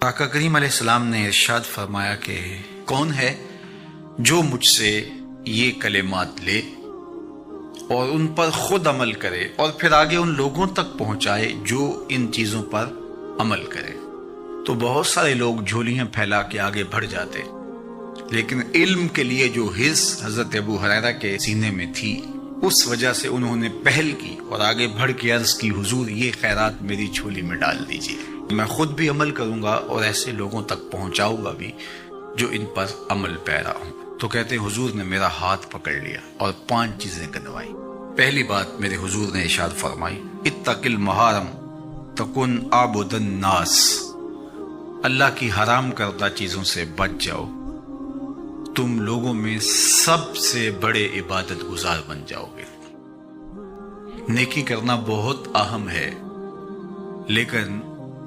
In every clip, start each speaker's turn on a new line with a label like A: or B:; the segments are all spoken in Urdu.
A: آقا کریم علیہ السلام نے ارشاد فرمایا کہ کون ہے جو مجھ سے یہ کلمات لے اور ان پر خود عمل کرے اور پھر آگے ان لوگوں تک پہنچائے جو ان چیزوں پر عمل کرے۔ تو بہت سارے لوگ جھولیاں پھیلا کے آگے بڑھ جاتے، لیکن علم کے لیے جو حرص حضرت ابو ہریرہ کے سینے میں تھی اس وجہ سے انہوں نے پہل کی اور آگے بڑھ کے عرض کی، حضور یہ خیرات میری جھولی میں ڈال دیجیے، میں خود بھی عمل کروں گا اور ایسے لوگوں تک پہنچاؤں گا بھی جو ان پر عمل پیرا ہوں۔ تو کہتے ہیں حضور نے میرا ہاتھ پکڑ لیا اور 5 چیزیں گنوائی۔ پہلی بات میرے حضور نے ارشاد فرمائی، اتق المحارم تکن عابد الناس، اللہ کی حرام کردہ چیزوں سے بچ جاؤ، تم لوگوں میں سب سے بڑے عبادت گزار بن جاؤ گے۔ نیکی کرنا بہت اہم ہے، لیکن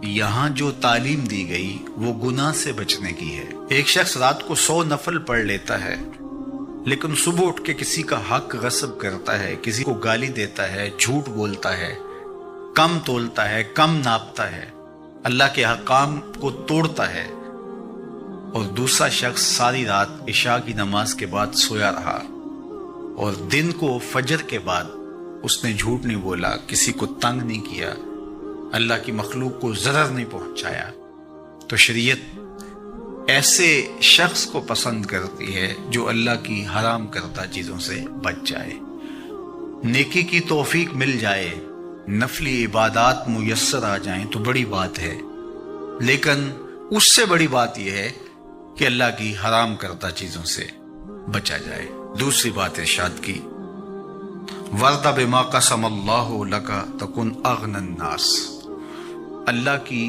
A: یہاں جو تعلیم دی گئی وہ گناہ سے بچنے کی ہے۔ ایک شخص رات کو 100 نفل پڑھ لیتا ہے، لیکن صبح اٹھ کے کسی کا حق غصب کرتا ہے، کسی کو گالی دیتا ہے، جھوٹ بولتا ہے، کم تولتا ہے، کم ناپتا ہے، اللہ کے احکام کو توڑتا ہے، اور دوسرا شخص ساری رات عشاء کی نماز کے بعد سویا رہا اور دن کو فجر کے بعد اس نے جھوٹ نہیں بولا، کسی کو تنگ نہیں کیا، اللہ کی مخلوق کو ضرر نہیں پہنچایا، تو شریعت ایسے شخص کو پسند کرتی ہے جو اللہ کی حرام کردہ چیزوں سے بچ جائے۔ نیکی کی توفیق مل جائے، نفلی عبادات میسر آ جائیں تو بڑی بات ہے، لیکن اس سے بڑی بات یہ ہے کہ اللہ کی حرام کردہ چیزوں سے بچا جائے۔ دوسری بات ارشاد کی، وَرْضَ بِمَا قَسَمَ اللَّهُ لَكَ تَكُنْ أَغْنَى النَّاسِ، اللہ کی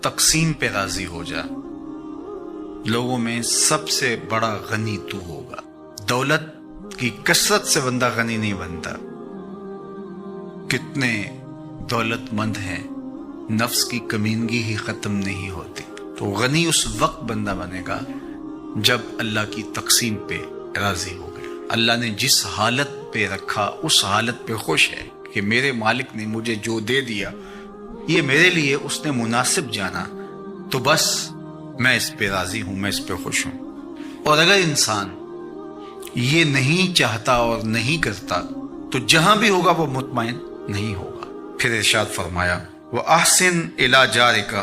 A: تقسیم پہ راضی ہو جا، لوگوں میں سب سے بڑا غنی تو ہوگا۔ دولت کی کثرت سے بندہ غنی نہیں بنتا، کتنے دولت مند ہیں، نفس کی کمینگی ہی ختم نہیں ہوتی۔ تو غنی اس وقت بندہ بنے گا جب اللہ کی تقسیم پہ راضی ہو گیا، اللہ نے جس حالت پہ رکھا اس حالت پہ خوش ہے کہ میرے مالک نے مجھے جو دے دیا یہ میرے لیے اس نے مناسب جانا، تو بس میں اس پہ راضی ہوں، میں اس پہ خوش ہوں۔ اور اگر انسان یہ نہیں چاہتا اور نہیں کرتا تو جہاں بھی ہوگا وہ مطمئن نہیں ہوگا۔ پھر ارشاد فرمایا، وَأَحْسِنْ إِلَى جَارِكَ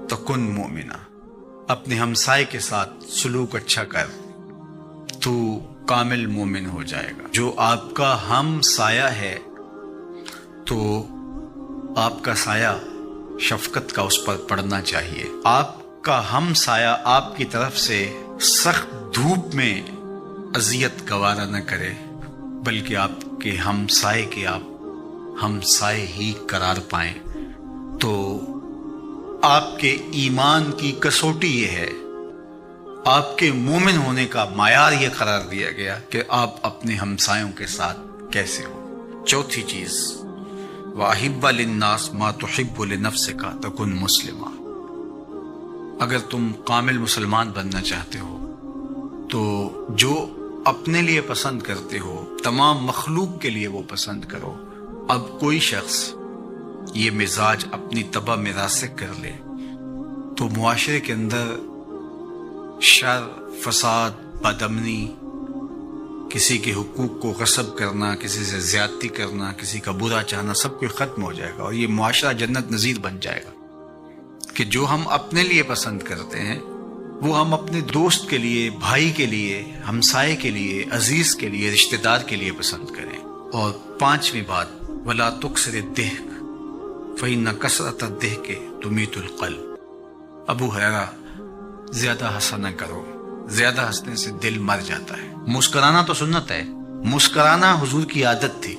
A: تَكُنْ مُؤْمِنًا، اپنے ہمسائے کے ساتھ سلوک اچھا کر تو کامل مومن ہو جائے گا۔ جو آپ کا ہم سایہ ہے تو آپ کا سایہ شفقت کا اس پر پڑنا چاہیے۔ آپ کا ہم سایہ آپ کی طرف سے سخت دھوپ میں اذیت گوارا نہ کرے، بلکہ آپ کے ہم سائے کے آپ ہم سائے ہی قرار پائیں، تو آپ کے ایمان کی کسوٹی یہ ہے، آپ کے مومن ہونے کا معیار یہ قرار دیا گیا کہ آپ اپنے ہمسایوں کے ساتھ کیسے ہو۔ چوتھی چیز، وَأَحِبَّ لِلنَّاسِ مَا تُحِبُّ لِنَفْسِكَ تَكُنْ مُسْلِمًا، اگر تم کامل مسلمان بننا چاہتے ہو تو جو اپنے لیے پسند کرتے ہو تمام مخلوق کے لیے وہ پسند کرو۔ اب کوئی شخص یہ مزاج اپنی طبع میں راسخ کر لے تو معاشرے کے اندر شر، فساد، بدامنی، کسی کے حقوق کو غصب کرنا، کسی سے زیادتی کرنا، کسی کا برا چاہنا، سب کچھ ختم ہو جائے گا، اور یہ معاشرہ جنت نظیر بن جائے گا کہ جو ہم اپنے لیے پسند کرتے ہیں وہ ہم اپنے دوست کے لیے، بھائی کے لیے، ہمسائے کے لیے، عزیز کے لیے، رشتہ دار کے لیے پسند کریں۔ اور 5ویں بات، وَلَا تُكْثِرِ الضِّحْكَ فَإِنَّ كَثْرَةَ الضِّحْكِ تُمِيتُ الْقَلْبَ، ابو ہریرہ زیادہ ہنسا نہ کرو، زیادہ ہنسنے سے دل مر جاتا ہے۔ مسکرانا تو سنت ہے، مسکرانا حضور کی عادت تھی،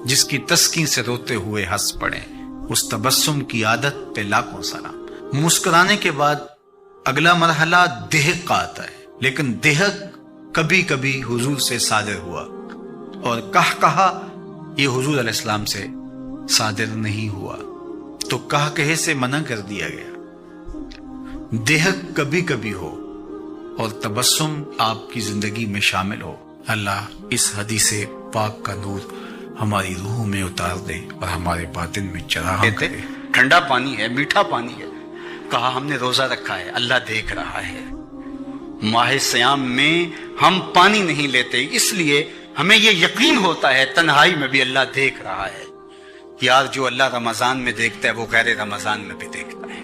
A: جس کی تسکین سے روتے ہوئے ہنس پڑے، اس تبسم کی عادت پہ لاکھوں سلام۔ مسکرانے کے بعد اگلا مرحلہ دہک کا آتا ہے، لیکن دہک کبھی کبھی حضور سے صادر ہوا، اور کہا یہ حضور علیہ السلام سے صادر نہیں ہوا، تو کہے سے منع کر دیا گیا۔ دہک کبھی کبھی ہو اور تبسم آپ کی زندگی میں شامل ہو۔ اللہ اس حدیث پاک کا نور ہماری روح میں اتار دے اور ہمارے باطن میں چراغ کرے۔ ٹھنڈا پانی ہے، میٹھا پانی ہے،
B: کہا ہم نے روزہ رکھا ہے، اللہ دیکھ رہا ہے۔ ماہ سیام میں ہم پانی نہیں لیتے، اس لیے ہمیں یہ یقین ہوتا ہے تنہائی میں بھی اللہ دیکھ رہا ہے۔ یار جو اللہ رمضان میں دیکھتا ہے وہ غیر رمضان میں بھی دیکھتا ہے۔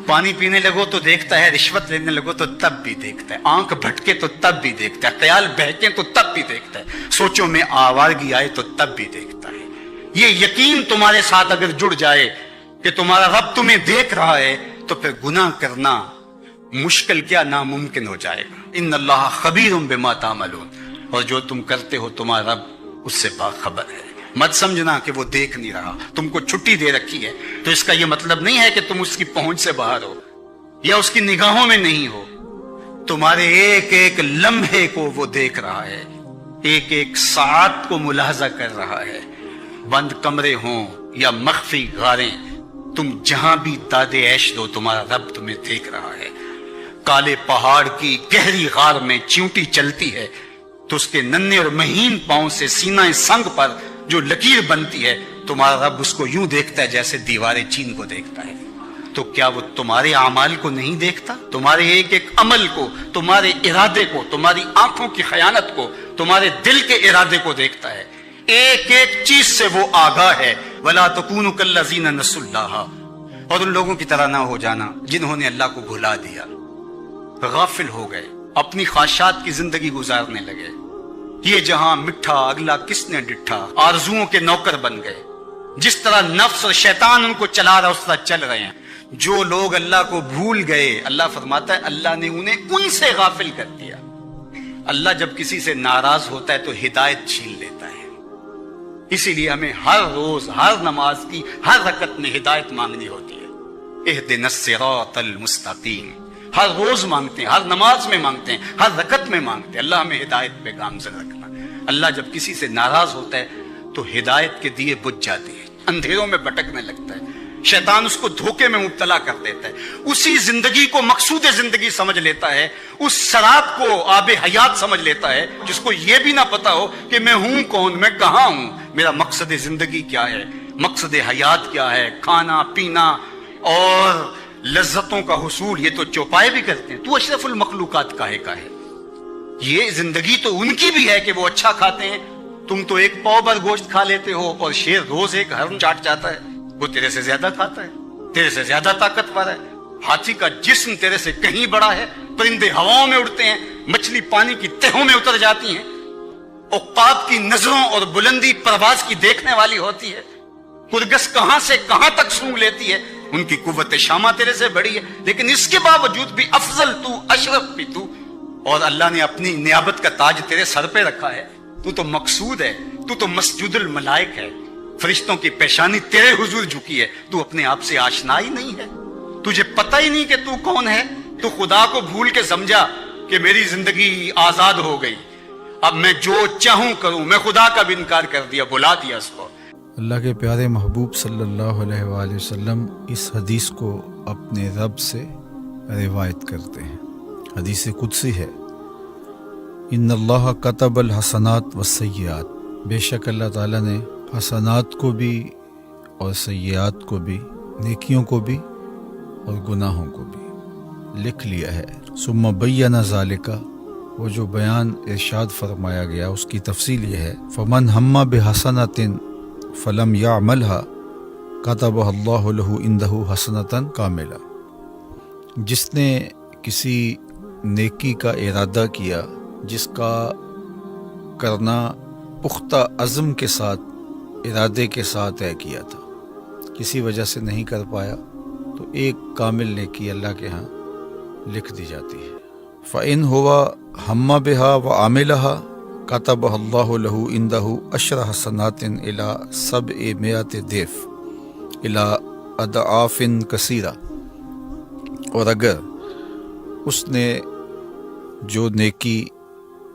B: پانی پینے لگو تو دیکھتا ہے، رشوت لینے لگو تو تب بھی دیکھتا ہے، آنکھ بھٹکے تو تب بھی دیکھتا ہے، خیال بہکے تو تب بھی دیکھتا ہے، سوچوں میں آوارگی آئے تو تب بھی دیکھتا ہے۔ یہ یقین تمہارے ساتھ اگر جڑ جائے کہ تمہارا رب تمہیں دیکھ رہا ہے تو پھر گناہ کرنا مشکل کیا ناممکن ہو جائے گا۔ ان اللہ خبیر بما تعملون، اور جو تم کرتے ہو تمہارا رب اس سے باخبر ہے۔ مت سمجھنا کہ وہ دیکھ نہیں رہا، تم کو چھٹی دے رکھی ہے تو اس کا یہ مطلب نہیں ہے کہ تم اس کی پہنچ سے باہر ہو یا اس کی نگاہوں میں نہیں ہو۔ تمہارے ایک ایک لمحے کو وہ دیکھ رہا ہے، ایک ایک ساعت کو ملاحظہ کر رہا ہے۔ بند کمرے ہوں یا مخفی غاریں، تم جہاں بھی داد عیش دو تمہارا رب تمہیں دیکھ رہا ہے۔ کالے پہاڑ کی گہری غار میں چیونٹی چلتی ہے تو اس کے ننھے اور مہین پاؤں سے سینہ سنگ پر جو لکیر بنتی ہے تمہارا رب اس کو یوں دیکھتا ہے جیسے دیوار چین کو دیکھتا ہے۔ تو کیا وہ تمہارے اعمال کو نہیں دیکھتا؟ تمہارے ایک ایک عمل کو، تمہارے ارادے کو، تمہاری آنکھوں کی خیانت کو، تمہارے دل کے ارادے کو دیکھتا ہے۔ ایک ایک چیز سے وہ آگاہ ہے۔ وَلَا تَكُونُوا كَالَّذِينَ نَسُوا اللَّهَ، اور ان لوگوں کی طرح نہ ہو جانا جنہوں نے اللہ کو بھلا دیا، غافل ہو گئے، اپنی خواہشات کی زندگی گزارنے لگے۔ یہ جہاں مٹھا اگلا کس نے ڈٹھا، آرزوؤں کے نوکر بن گئے۔ جس طرح نفس اور شیطان ان کو چلا رہا اس طرح چل رہے ہیں۔ جو لوگ اللہ کو بھول گئے، اللہ فرماتا ہے اللہ نے انہیں ان سے غافل کر دیا۔ اللہ جب کسی سے ناراض ہوتا ہے تو ہدایت چھین لیتا ہے۔ اسی لیے ہمیں ہر روز ہر نماز کی ہر رکعت میں ہدایت مانگنی ہوتی ہے۔ اہدنا الصراط المستقیم، ہر روز مانگتے ہیں، ہر نماز میں مانگتے ہیں، ہر رکعت میں مانگتے ہیں، اللہ ہمیں ہدایت پہ گامزن رکھنا۔ اللہ جب کسی سے ناراض ہوتا ہے تو ہدایت کے دیے بجھ جاتے ہیں، اندھیروں میں بھٹکنے لگتا ہے، شیطان اس کو دھوکے میں مبتلا کر دیتا ہے، اسی زندگی کو مقصود زندگی سمجھ لیتا ہے، اس سراب کو آب حیات سمجھ لیتا ہے، جس کو یہ بھی نہ پتا ہو کہ میں ہوں کون، میں کہاں ہوں، میرا مقصد زندگی کیا ہے، مقصد حیات کیا ہے۔ کھانا پینا اور لذتوں کا حصول یہ تو چوپائے بھی کرتے ہیں، تو اشرف المخلوقات کاہے کا ہے۔ یہ زندگی تو ان کی بھی ہے کہ وہ اچھا کھاتے ہیں، تم تو ایک پاؤ بھر گوشت کھا لیتے ہو اور شیر روز ایک ہرن چاٹ جاتا ہے، وہ تیرے سے زیادہ کھاتا ہے، تیرے سے زیادہ طاقتور ہے۔ ہاتھی کا جسم تیرے سے کہیں بڑا ہے، پرندے ہواؤں میں اڑتے ہیں، مچھلی پانی کی تہوں میں اتر جاتی ہیں، عقاب کی نظروں اور بلندی پرواز کی دیکھنے والی ہوتی ہے، کرگس کہاں سے کہاں تک سونگ لیتی ہے، ان کی قوت شامہ تیرے سے بڑی ہے، لیکن اس کے باوجود بھی افضل تو، اشرف بھی تو، اور اللہ نے اپنی نیابت کا تاج تیرے سر پہ رکھا ہے۔ تو تو مقصود ہے، تو تو مسجود الملائک ہے، فرشتوں کی پیشانی تیرے حضور جھکی ہے، تو اپنے آپ سے آشنا ہی نہیں ہے، تجھے پتہ ہی نہیں کہ تو کون ہے۔ تو خدا کو بھول کے سمجھا کہ میری زندگی آزاد ہو گئی، اب میں جو چاہوں کروں، میں خدا کا بھی انکار کر دیا، بلا دیا اس کو۔
C: اللہ کے پیارے محبوب صلی اللہ علیہ وآلہ وسلم اس حدیث کو اپنے رب سے روایت کرتے ہیں۔ حدیث قدسی ہے، ان اللہ کتب الحسنات والسیئات، بے شک اللہ تعالیٰ نے حسنات کو بھی اور سیئات کو بھی، نیکیوں کو بھی اور گناہوں کو بھی لکھ لیا ہے۔ ثم بین ذالک، وہ جو بیان ارشاد فرمایا گیا اس کی تفصیل یہ ہے، فمن ہم بحسنۃ فلم یعملها کتبہ اللہ لہ عندہ حسنۃ کاملہ، جس نے کسی نیکی کا ارادہ کیا جس کا کرنا پختہ عزم کے ساتھ، ارادے کے ساتھ طے کیا تھا، کسی وجہ سے نہیں کر پایا تو ایک کامل نیکی اللہ کے ہاں لکھ دی جاتی ہے۔ فَإِنْ هُوَ ہَمَّ بِهَا وَعَمِلَهَا كَتَبَهَا اللَّهُ لَهُ عِنْدَهُ عَشْرَ حَسَنَاتٍ إِلَى 700 ضِعْف إِلَى أَضْعَافٍ كَثِيرَةٍ، اور اگر اس نے جو نیکی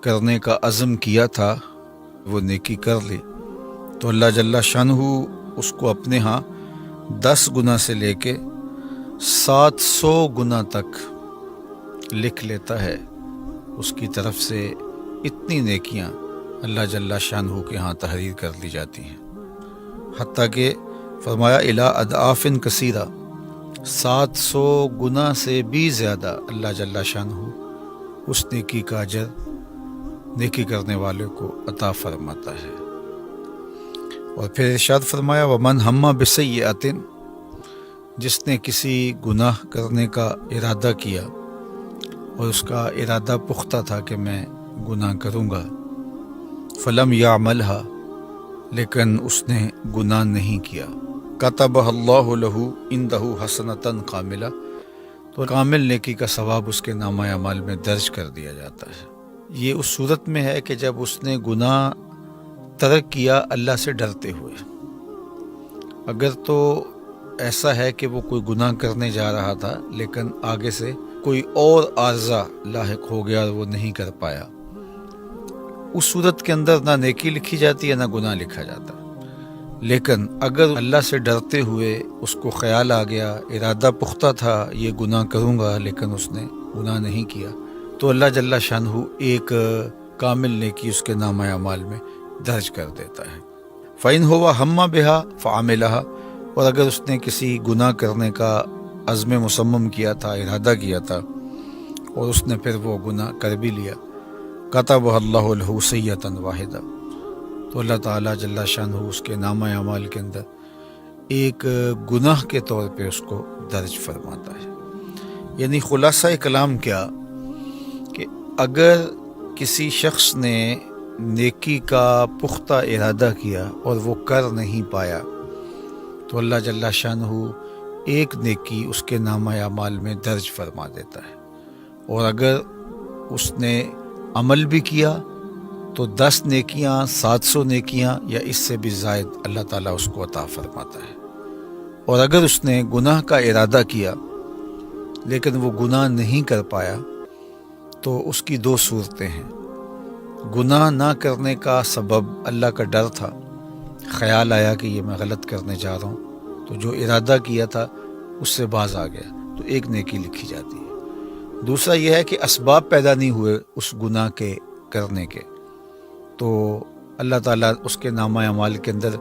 C: کرنے کا عزم کیا تھا وہ نیکی کر لی تو اللہ جل شانہ اس کو اپنے ہاں 10 گنا سے لے کے 700 گنا تک لکھ لیتا ہے۔ اس کی طرف سے اتنی نیکیاں اللہ جل شانہ کے ہاں تحریر کر لی جاتی ہیں، حتیٰ کہ فرمایا الی اضعاف کثیرہ، 700 گنا سے بھی زیادہ اللہ جل شانہ اس نیکی کا اجر نیکی کرنے والے کو عطا فرماتا ہے۔ اور پھر ارشاد فرمایا ومن ہمہ بسیئۃ، جس نے کسی گناہ کرنے کا ارادہ کیا اور اس کا ارادہ پختہ تھا کہ میں گناہ کروں گا، فلم یعملھا، لیکن اس نے گناہ نہیں کیا، کتبہ اللہ لہ عندہ حسنۃ کاملہ، تو کامل نیکی کا ثواب اس کے نامہ اعمال میں درج کر دیا جاتا ہے۔ یہ اس صورت میں ہے کہ جب اس نے گناہ ترک کیا اللہ سے ڈرتے ہوئے۔ اگر تو ایسا ہے کہ وہ کوئی گناہ کرنے جا رہا تھا لیکن آگے سے کوئی اور عارضہ لاحق ہو گیا اور وہ نہیں کر پایا، اس صورت کے اندر نہ نیکی لکھی جاتی ہے نہ گناہ لکھا جاتا۔ لیکن اگر اللہ سے ڈرتے ہوئے اس کو خیال آ گیا، ارادہ پختہ تھا یہ گناہ کروں گا لیکن اس نے گناہ نہیں کیا، تو اللہ جل شانہ ایک کامل نیکی اس کے نامہ اعمال میں درج کر دیتا ہے۔ فَإِنْ هُوَ هَمَّ بِهَا فَعَمِلَهَا، اور اگر اس نے کسی گناہ کرنے کا عزم مصمم کیا تھا، ارادہ کیا تھا، اور اس نے پھر وہ گناہ کر بھی لیا، كَتَبَهَا اللَّهُ لَهُ سَيِّئَةً وَاحِدَةً، تو اللہ تعالیٰ جل شانہ اس کے نامہ اعمال کے اندر ایک گناہ کے طور پہ اس کو درج فرماتا ہے۔ یعنی خلاصہ کلام کیا کہ اگر کسی شخص نے نیکی کا پختہ ارادہ کیا اور وہ کر نہیں پایا تو اللہ جل شانہ ایک نیکی اس کے نامہ اعمال میں درج فرما دیتا ہے، اور اگر اس نے عمل بھی کیا تو 10 نیکیاں، 700 نیکیاں یا اس سے بھی زائد اللہ تعالیٰ اس کو عطا فرماتا ہے۔ اور اگر اس نے گناہ کا ارادہ کیا لیکن وہ گناہ نہیں کر پایا تو اس کی 2 صورتیں ہیں۔ گناہ نہ کرنے کا سبب اللہ کا ڈر تھا، خیال آیا کہ یہ میں غلط کرنے جا رہا ہوں، تو جو ارادہ کیا تھا اس سے باز آ گیا، تو ایک نیکی لکھی جاتی ہے۔ دوسرا یہ ہے کہ اسباب پیدا نہیں ہوئے اس گناہ کے کرنے کے، تو اللہ تعالیٰ اس کے نامہ اعمال کے اندر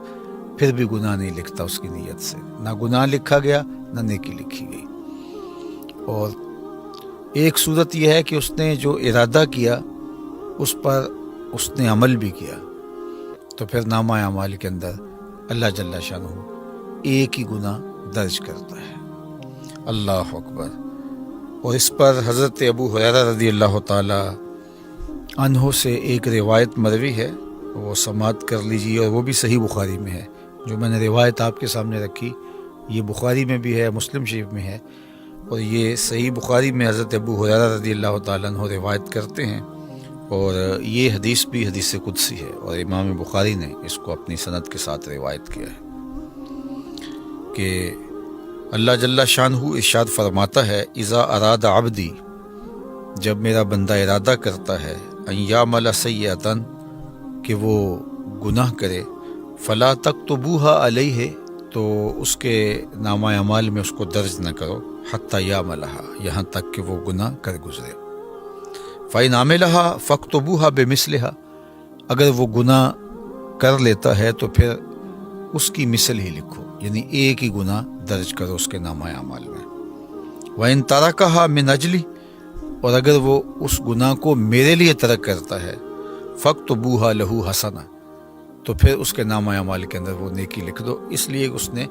C: پھر بھی گناہ نہیں لکھتا اس کی نیت سے، نہ گناہ لکھا گیا نہ نیکی لکھی گئی۔ اور ایک صورت یہ ہے کہ اس نے جو ارادہ کیا اس پر اس نے عمل بھی کیا، تو پھر نامہ اعمال کے اندر اللہ جل شانہ ایک ہی گناہ درج کرتا ہے۔ اللہ اکبر۔ اور اس پر حضرت ابو ہریرہ رضی اللہ تعالی عنہ سے ایک روایت مروی ہے، وہ سماعت کر لیجیے، اور وہ بھی صحیح بخاری میں ہے۔ جو میں نے روایت آپ کے سامنے رکھی یہ بخاری میں بھی ہے، مسلم شریف میں ہے، اور یہ صحیح بخاری میں حضرت ابو ہریرہ رضی اللہ تعالیٰ عنہ روایت کرتے ہیں، اور یہ حدیث بھی حدیث قدسی ہے، اور امام بخاری نے اس کو اپنی سند کے ساتھ روایت کیا ہے کہ اللہ جل شانہ ارشاد فرماتا ہے اذا اراد عبدی، جب میرا بندہ ارادہ کرتا ہے ان یعمل سیئۃ، کہ وہ گناہ کرے، فلا تکتبوها علیہ، تو اس کے نامہ اعمال میں اس کو درج نہ کرو، حتی یعملھا، یہاں تک کہ وہ گناہ کر گزرے۔ فَإِنْ عَمِلَهَا فَاكْتُبُوهَا بِمِثْلِهَا، اگر وہ گناہ کر لیتا ہے تو پھر اس کی مثل ہی لکھو، یعنی ایک ہی گناہ درج کرو اس کے نامہ اعمال میں۔ وَإِنْ تَرَكَهَا مِنْ أَجْلِي، اور اگر وہ اس گناہ کو میرے لیے ترک کرتا ہے، فَاكْتُبُوهَا لَهُ حَسَنَةً، تو پھر اس کے نامہ اعمال کے اندر وہ نیکی لکھ دو، اس لیے اس نے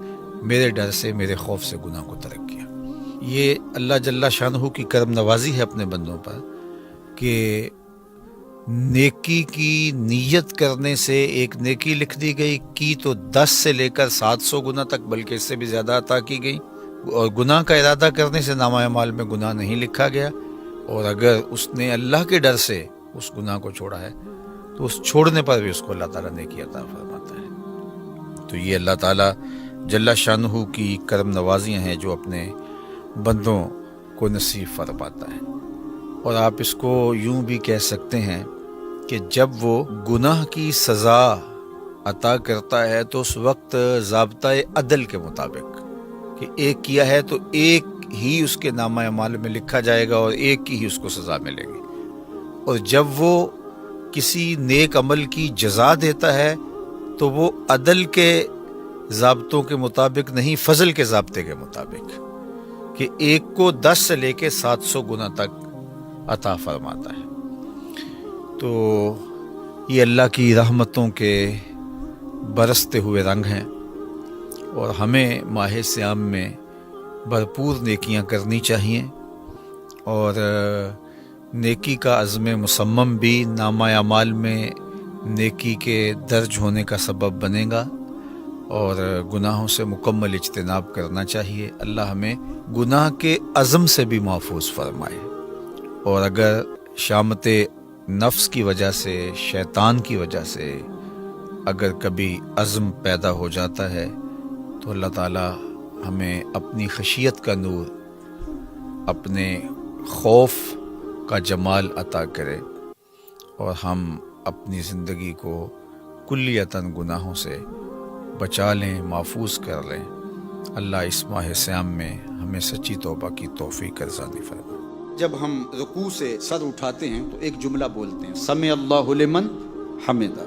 C: میرے ڈر سے، میرے خوف سے گناہ کو ترک کیا۔ یہ اللہ جل شانہ کی کرم نوازی ہے اپنے بندوں پر کہ نیکی کی نیت کرنے سے ایک نیکی لکھ دی گئی، کی تو 10 سے لے کر 700 گنا تک، بلکہ اس سے بھی زیادہ عطا کی گئی، اور گناہ کا ارادہ کرنے سے نامہ اعمال میں گناہ نہیں لکھا گیا، اور اگر اس نے اللہ کے ڈر سے اس گناہ کو چھوڑا ہے تو اس چھوڑنے پر بھی اس کو اللہ تعالیٰ نیکی عطا فرماتا ہے۔ تو یہ اللہ تعالیٰ جل شانہ کی کرم نوازیاں ہیں جو اپنے بندوں کو نصیب فرماتا ہے۔ اور آپ اس کو یوں بھی کہہ سکتے ہیں کہ جب وہ گناہ کی سزا عطا کرتا ہے تو اس وقت ضابطۂ عدل کے مطابق کہ ایک کیا ہے تو ایک ہی اس کے نامہ اعمال میں لکھا جائے گا اور ایک کی ہی اس کو سزا ملے گی، اور جب وہ کسی نیک عمل کی جزا دیتا ہے تو وہ عدل کے ضابطوں کے مطابق نہیں، فضل کے ضابطے کے مطابق، کہ ایک کو 10 سے لے کے 700 گنا تک عطا فرماتا ہے۔ تو یہ اللہ کی رحمتوں کے برستے ہوئے رنگ ہیں، اور ہمیں ماہ صیام میں بھرپور نیکیاں کرنی چاہیے، اور نیکی کا عزم مصمم بھی نامہ اعمال میں نیکی کے درج ہونے کا سبب بنے گا، اور گناہوں سے مکمل اجتناب کرنا چاہیے۔ اللہ ہمیں گناہ کے عزم سے بھی محفوظ فرمائے، اور اگر شامت نفس کی وجہ سے، شیطان کی وجہ سے اگر کبھی عزم پیدا ہو جاتا ہے تو اللہ تعالی ہمیں اپنی خشیت کا نور، اپنے خوف کا جمال عطا کرے، اور ہم اپنی زندگی کو کلیتاً گناہوں سے بچا لیں، محفوظ کر لیں۔ اللہ اس ماہ صیام میں ہمیں سچی توبہ کی توفیق ارزانی فرمائے۔
B: جب ہم رکوع سے سر اٹھاتے ہیں تو ایک جملہ بولتے ہیں، سمع اللہ لمن حمدہ،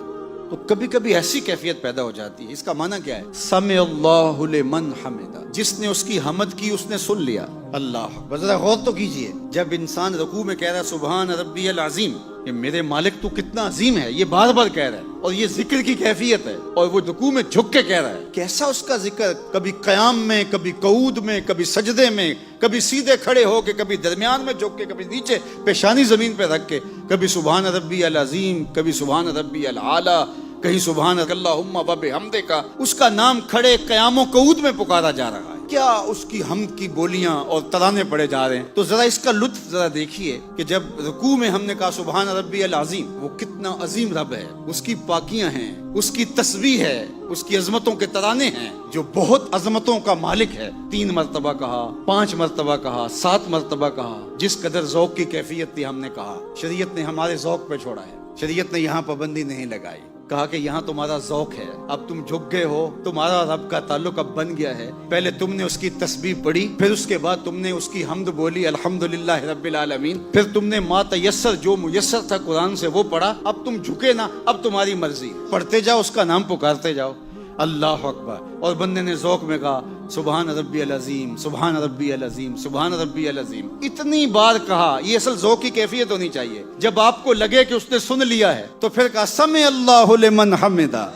B: تو کبھی کبھی ایسی کیفیت پیدا ہو جاتی ہے۔ اس کا معنی کیا ہے؟ سمع اللہ لمن حمدہ، جس نے اس کی حمد کی اس نے سن لیا۔ اللہ ذرا غور تو کیجئے، جب انسان رکوع میں کہہ رہا ہے سبحان ربی العظیم، کہ میرے مالک تو کتنا عظیم ہے، یہ بار بار کہہ رہا ہے، اور یہ ذکر کی کیفیت ہے، اور وہ رکوع میں جھک کے کہہ رہا ہے، کیسا اس کا ذکر، کبھی قیام میں، کبھی قعود میں، کبھی سجدے میں، کبھی سیدھے کھڑے ہو کے، کبھی درمیان میں جھک کے، کبھی نیچے پیشانی زمین پہ رکھ کے، کبھی سبحان ربی العظیم، کبھی سبحان ربی العالی، کہیں سبحان اللہم وبحمدک، اس کا نام کھڑے قیام و قعود میں پکارا جا رہا ہے۔ کیا اس کی حمد کی بولیاں اور ترانے پڑے جا رہے ہیں۔ تو ذرا اس کا لطف ذرا دیکھیے کہ جب رکوع میں ہم نے کہا سبحان ربی العظیم، وہ کتنا عظیم رب ہے، اس کی پاکیاں ہیں، اس کی تسبیح ہے، اس کی عظمتوں کے ترانے ہیں، جو بہت عظمتوں کا مالک ہے۔ 3 مرتبہ کہا، 5 مرتبہ کہا، 7 مرتبہ کہا، جس قدر ذوق کی کیفیت تھی ہم نے کہا۔ شریعت نے ہمارے ذوق پہ چھوڑا ہے، شریعت نے یہاں پابندی نہیں لگائی، کہا کہ یہاں تمہارا ذوق ہے، اب تم جھک گئے ہو، تمہارا رب کا تعلق اب بن گیا ہے۔ پہلے تم نے اس کی تسبیح پڑھی، پھر اس کے بعد تم نے اس کی حمد بولی الحمدللہ رب العالمین، پھر تم نے ما تیسر جو میسر تھا قرآن سے وہ پڑھا، اب تم جھکے نا، اب تمہاری مرضی، پڑھتے جاؤ، اس کا نام پکارتے جاؤ، اللہ اکبر۔ اور بندے نے ذوق میں کہا سبحان ربی العظیم، سبحان ربی العظیم، سبحان ربی العظیم، اتنی بار کہا۔ یہ اصل ذوق کی کیفیت ہونی چاہیے، جب آپ کو لگے کہ اس نے سن لیا ہے تو پھر کہا سمع اللہ لمن حمدہ،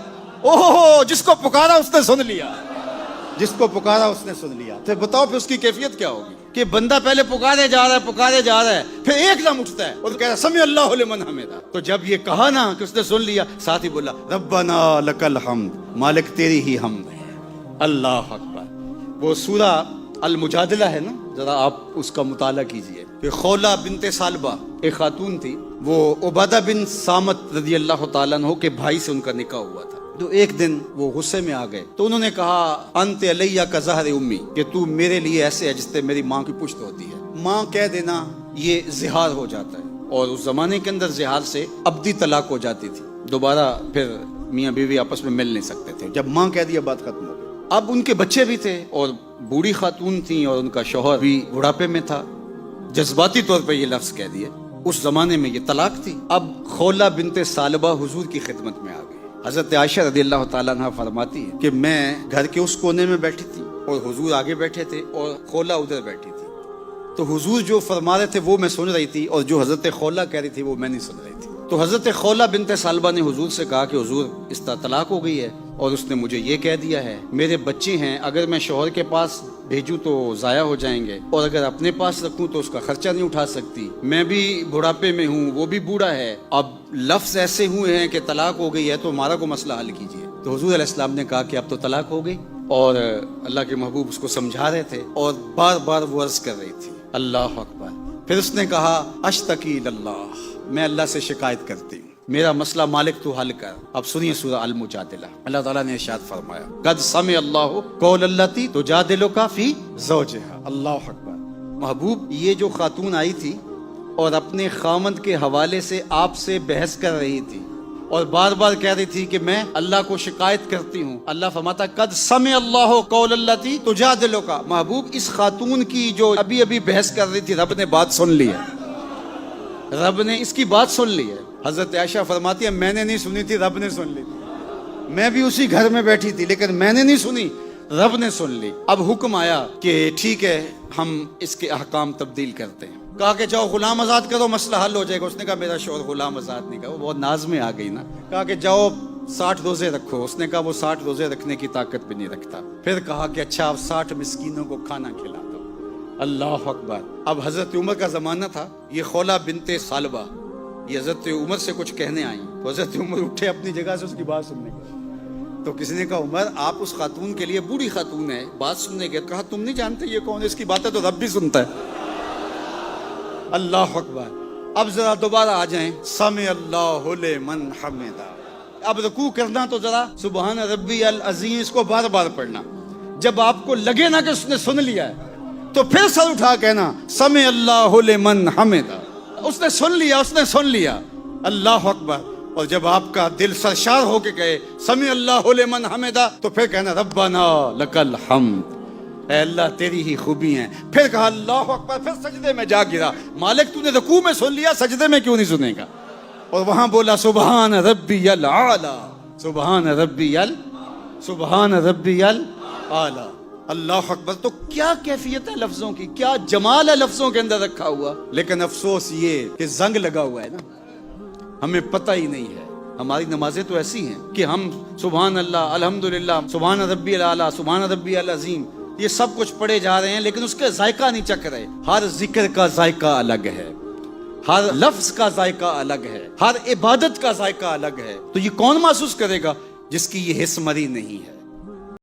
B: اوہ جس کو پکارا اس نے سن لیا، جس کو پکارا اس نے سن لیا۔ تو بتاؤ پھر اس کی کیفیت کیا ہوگی کہ بندہ پہلے پکارے جا رہا ہے، پکارے جا رہا ہے، پھر ایک دم اٹھتا ہے اور کہہ رہا ہے سمع اللہ لمن حمدہ۔ تو جب یہ کہا نا کہ اس نے سن لیا، ساتھ ہی بولا ربنا لک الحمد، مالک تیری ہی حمد ہے۔ اللہ اکبر۔ وہ سورہ المجادلہ ہے نا، ذرا آپ اس کا مطالعہ کیجئے کہ خولہ بنت سالبہ ایک خاتون تھی، وہ عبادہ بن صامت رضی اللہ تعالیٰ عنہ کے بھائی سے ان کا نکاح ہوا تھا۔ تو ایک دن وہ غصے میں آ گئے تو انہوں نے کہا انت علیہ کا ظہر امی، کہ تو میرے لیے ایسے ہے جس سے میری ماں کی پشت ہوتی ہے۔ ماں کہہ دینا یہ زہار ہو جاتا ہے، اور اس زمانے کے اندر زہار سے ابدی طلاق ہو جاتی تھی، دوبارہ پھر میاں بیوی آپس میں مل نہیں سکتے تھے۔ جب ماں کہہ دیا بات ختم ہو گئی۔ اب ان کے بچے بھی تھے اور بوڑھی خاتون تھیں، اور ان کا شوہر بھی بڑھاپے میں تھا، جذباتی طور پہ یہ لفظ کہہ دیے۔ اس زمانے میں یہ طلاق تھی۔ اب خولہ بنت سالبہ حضور کی خدمت میں آ گئی۔ حضرت عائشہ رضی اللہ تعالیٰ عنہ فرماتی ہے کہ میں گھر کے اس کونے میں بیٹھی تھی اور حضور آگے بیٹھے تھے اور خولہ ادھر بیٹھی تھی، تو حضور جو فرما رہے تھے وہ میں سن رہی تھی، اور جو حضرت خولہ کہہ رہی تھی وہ میں نہیں سن رہی تھی۔ تو حضرت خولہ بنت سالبہ نے حضور سے کہا کہ حضور اس طرح طلاق ہو گئی ہے، اور اس نے مجھے یہ کہہ دیا ہے میرے بچے ہیں، اگر میں شوہر کے پاس بھیجوں تو ضائع ہو جائیں گے، اور اگر اپنے پاس رکھوں تو اس کا خرچہ نہیں اٹھا سکتی، میں بھی بڑھاپے میں ہوں، وہ بھی بوڑھا ہے، اب لفظ ایسے ہوئے ہیں کہ طلاق ہو گئی ہے، تو ہمارا کو مسئلہ حل کیجیے۔ تو حضور علیہ السلام نے کہا کہ اب تو طلاق ہو گئی، اور اللہ کے محبوب اس کو سمجھا رہے تھے، اور بار بار وہ عرض کر رہی تھی اللہ اکبر۔ پھر اس نے کہا اشتکی اللہ، میں اللہ سے شکایت کرتی ہوں، میرا مسئلہ مالک تو حل کر۔ اب سنیے سورہ المجادلہ، اللہ تعالیٰ نے ارشاد فرمایا قد سمع اللہ قول التی تجادلک فی زوجہا۔ اللہ اکبر۔ محبوب یہ جو خاتون آئی تھی اور اپنے خامند کے حوالے سے آپ سے بحث کر رہی تھی اور بار بار کہہ رہی تھی کہ میں اللہ کو شکایت کرتی ہوں، اللہ فرماتا قد سمع اللہ قول التی تجادلک۔ محبوب اس خاتون کی جو ابھی ابھی بحث کر رہی تھی، رب نے بات سن لی ہے، رب نے اس کی بات سن لی ہے۔ حضرت عائشہ فرماتی ہے میں نے نہیں سنی تھی، رب نے سن لی تھی، میں بھی اسی گھر میں بیٹھی تھی لیکن میں نے نہیں سنی،
D: رب نے سن لی. اب حکم آیا کہ ٹھیک ہے ہم اس کے احکام تبدیل کرتے ہیں. کہا کہ جاؤ غلام آزاد کرو, مسئلہ حل ہو جائے گا. اس نے کہا میرا شوہر غلام آزاد نہیں کرا, وہ بہت ناز میں آ گئی نا. کہا کہ جاؤ 60 روزے رکھو. اس نے کہا وہ 60 روزے رکھنے کی طاقت بھی نہیں رکھتا. پھر کہا کہ اچھا آپ 60 مسکینوں کو کھانا کھلا دو. اللہ اکبر. اب حضرت عمر کا زمانہ تھا. یہ خولہ بنت خالبہ یہ حضرت عمر سے کچھ کہنے آئیں. تو حضرت عمر اٹھے اپنی جگہ سے اس کی بات سننے کے. تو کسی نے کہا عمر آپ اس خاتون کے لیے بوڑھی خاتون ہے, بات سننے کے. کہا تم نہیں جانتے یہ کون ہے, اس کی باتیں تو رب بھی سنتا ہے. اللہ اکبر. اب ذرا دوبارہ آ جائیں. سمع اللہ لمن حمدہ. اب رکوع کرنا تو ذرا سبحان ربی العظیم اس کو بار بار پڑھنا. جب آپ کو لگے نا کہ اس نے سن لیا ہے تو پھر سر اٹھا کہنا سمع اللہ لمن حمدہ. اس نے سن لیا, اس نے سن لیا. اللہ اکبر. اور جب آپ کا دل سرشار ہو کے کہے سمع اللہ لمن حمدہ تو پھر کہنا ربنا لک الحمد, اے اللہ تیری ہی خوبی ہیں. پھر کہا اللہ اکبر. پھر سجدے میں جا گرا. مالک تو نے رکوع میں سن لیا, سجدے میں کیوں نہیں سنے گا. اور وہاں بولا سبحان ربی الاعلی, سبحان ربی سبحان ربی الاعلی. اللہ اکبر. تو کیا کیفیت ہے لفظوں کی, کیا جمال ہے لفظوں کے اندر رکھا ہوا. لیکن افسوس یہ کہ زنگ لگا ہوا ہے نا, ہمیں پتہ ہی نہیں ہے. ہماری نمازیں تو ایسی ہیں کہ ہم سبحان اللہ, الحمدللہ, سبحان ربی الاعلی, سبحان ربی العظیم یہ سب کچھ پڑھے جا رہے ہیں لیکن اس کا ذائقہ نہیں چکھ رہے. ہر ذکر کا ذائقہ الگ ہے, ہر لفظ کا ذائقہ الگ ہے, ہر عبادت کا ذائقہ الگ ہے. تو یہ کون محسوس کرے گا؟ جس کی یہ حس مری نہیں ہے.